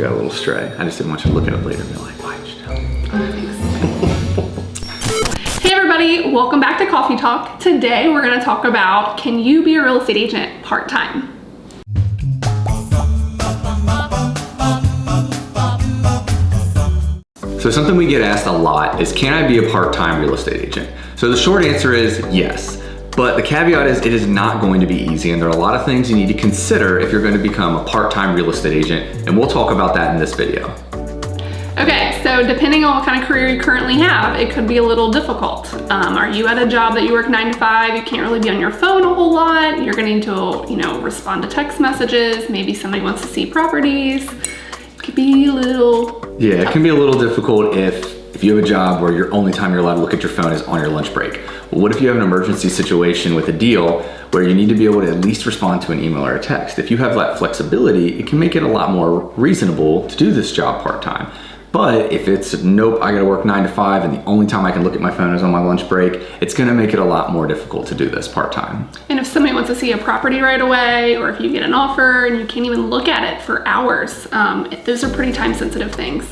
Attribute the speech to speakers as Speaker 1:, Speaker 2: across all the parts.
Speaker 1: got a little stray. I just didn't want you to look at it later and be like, why did you tell me?
Speaker 2: Hey everybody, welcome back to Coffee Talk. Today we're going to talk about, can you be a real estate agent part-time?
Speaker 1: So something we get asked a lot is, can I be a part-time real estate agent? So the short answer is yes. But the caveat is it is not going to be easy, and there are a lot of things you need to consider if you're going to become a part-time real estate agent, and we'll talk about that in this video.
Speaker 2: Okay, so depending on what kind of career you currently have, it could be a little difficult. Are you at a job that you work 9 to 5, you can't really be on your phone a whole lot, you're going to respond to text messages, maybe somebody wants to see properties. It could be a little
Speaker 1: Yeah, it can be a little difficult if you have a job where your only time you're allowed to look at your phone is on your lunch break. Well, what if you have an emergency situation with a deal where you need to be able to at least respond to an email or a text? If you have that flexibility, it can make it a lot more reasonable to do this job part-time. But if it's, nope, I gotta work 9 to 5 and the only time I can look at my phone is on my lunch break, it's gonna make it a lot more difficult to do this part-time.
Speaker 2: And if somebody wants to see a property right away, or if you get an offer and you can't even look at it for hours, those are pretty time-sensitive things.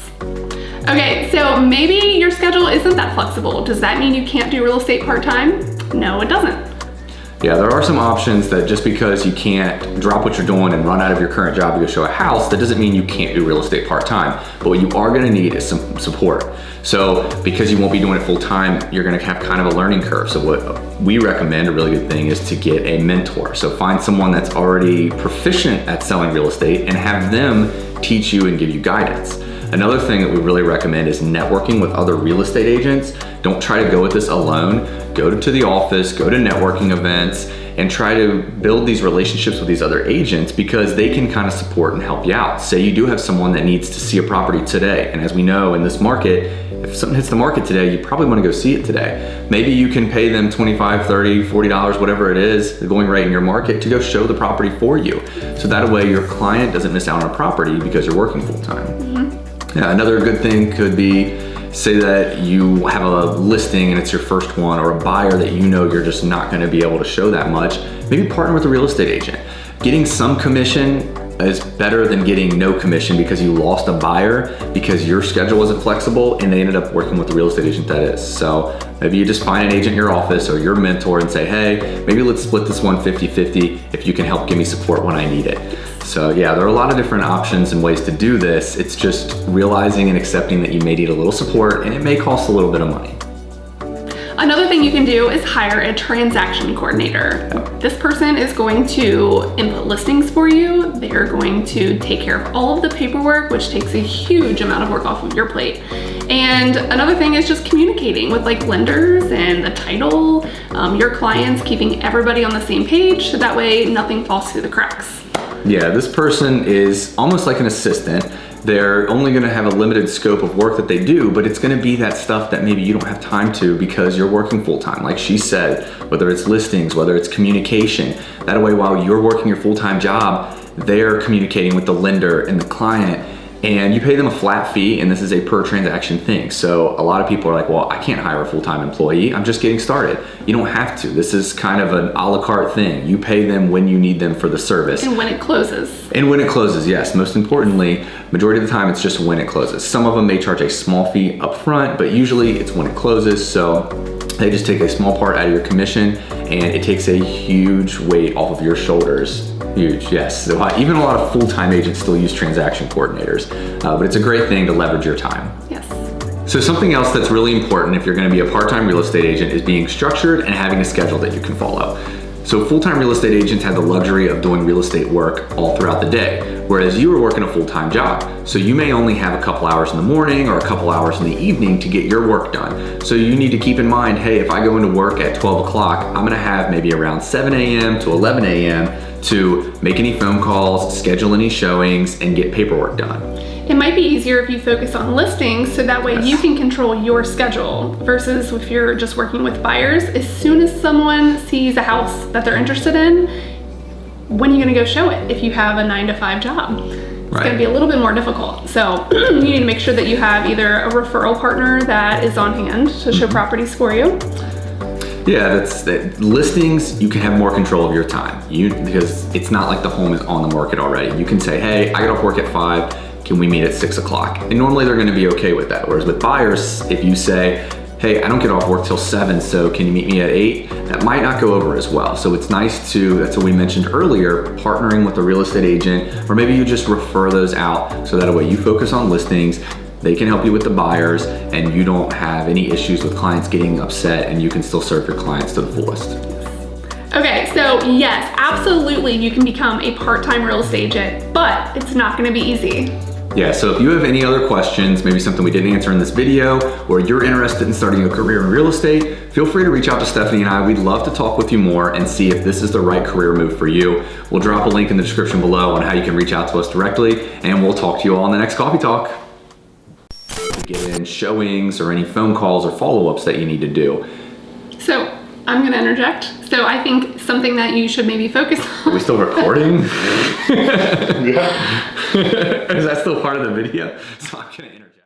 Speaker 2: Okay, so maybe your schedule isn't that flexible. Does that mean you can't do real estate part-time? No, it doesn't.
Speaker 1: Yeah, there are some options that just because you can't drop what you're doing and run out of your current job to go show a house, that doesn't mean you can't do real estate part-time. But what you are gonna need is some support. So because you won't be doing it full-time, you're gonna have kind of a learning curve. So what we recommend, a really good thing, is to get a mentor. So find someone that's already proficient at selling real estate and have them teach you and give you guidance. Another thing that we really recommend is networking with other real estate agents. Don't try to go at this alone. Go to the office, go to networking events, and try to build these relationships with these other agents, because they can kind of support and help you out. Say you do have someone that needs to see a property today, and as we know in this market, if something hits the market today, you probably want to go see it today. Maybe you can pay them $25, $30, $40, whatever it is, the going rate in your market, to go show the property for you. So that way your client doesn't miss out on a property because you're working full time. Yeah, another good thing could be, say that you have a listing and it's your first one, or a buyer that you know you're just not going to be able to show that much. Maybe partner with a real estate agent. Getting some commission is better than getting no commission because you lost a buyer because your schedule wasn't flexible and they ended up working with the real estate agent that is. So maybe you just find an agent in your office or your mentor and say, hey, maybe let's split this one 50-50 if you can help give me support when I need it. So yeah, there are a lot of different options and ways to do this. It's just realizing and accepting that you may need a little support, and it may cost a little bit of money.
Speaker 2: Another thing you can do is hire a transaction coordinator. This person is going to input listings for you. They're going to take care of all of the paperwork, which takes a huge amount of work off of your plate. And another thing is just communicating with lenders and the title, your clients, keeping everybody on the same page so that way nothing falls through the cracks.
Speaker 1: Yeah, this person is almost like an assistant. They're only gonna have a limited scope of work that they do, but it's gonna be that stuff that maybe you don't have time to because you're working full-time. Like she said, whether it's listings, whether it's communication, that way while you're working your full-time job, they're communicating with the lender and the client, and you pay them a flat fee, and this is a per transaction thing. So a lot of people are like, well, I can't hire a full-time employee. I'm just getting started. You don't have to. This is kind of an a la carte thing. You pay them when you need them for the service.
Speaker 2: And when it closes.
Speaker 1: And when it closes, yes. Most importantly, majority of the time, it's just when it closes. Some of them may charge a small fee up front, but usually it's when it closes. So they just take a small part out of your commission, and it takes a huge weight off of your shoulders. Huge, yes. So even a lot of full-time agents still use transaction coordinators, but it's a great thing to leverage your time.
Speaker 2: Yes.
Speaker 1: So something else that's really important if you're gonna be a part-time real estate agent is being structured and having a schedule that you can follow. So full-time real estate agents have the luxury of doing real estate work all throughout the day, whereas you are working a full-time job. So you may only have a couple hours in the morning or a couple hours in the evening to get your work done. So you need to keep in mind, hey, if I go into work at 12 o'clock, I'm gonna have maybe around 7 a.m. to 11 a.m. to make any phone calls, schedule any showings, and get paperwork done.
Speaker 2: It might be easier if you focus on listings so that way you can control your schedule versus if you're just working with buyers. As soon as someone sees a house that they're interested in, when are you gonna go show it if you have a 9 to 5 job? It's gonna be a little bit more difficult. So you need to make sure that you have either a referral partner that is on hand to show properties for you.
Speaker 1: Yeah, listings, you can have more control of your time. Because it's not like the home is on the market already. You can say, hey, I get off work at 5, can we meet at 6 o'clock? And normally they're gonna be okay with that. Whereas with buyers, if you say, hey, I don't get off work till 7, so can you meet me at 8? That might not go over as well. So it's nice to, that's what we mentioned earlier, partnering with a real estate agent, or maybe you just refer those out so that way you focus on listings, they can help you with the buyers, and you don't have any issues with clients getting upset, and you can still serve your clients to the fullest.
Speaker 2: Okay, so yes, absolutely you can become a part-time real estate agent, but it's not gonna be easy.
Speaker 1: Yeah, so if you have any other questions, maybe something we didn't answer in this video, or you're interested in starting a career in real estate, feel free to reach out to Stephanie and I. We'd love to talk with you more and see if this is the right career move for you. We'll drop a link in the description below on how you can reach out to us directly, and we'll talk to you all in the next Coffee Talk. Get in showings or any phone calls or follow-ups that you need to do.
Speaker 2: So I'm gonna interject. So I think something that you should maybe focus
Speaker 1: Are
Speaker 2: on.
Speaker 1: we still recording?
Speaker 3: Yeah.
Speaker 1: Is that still part of the video? So I'm gonna interject.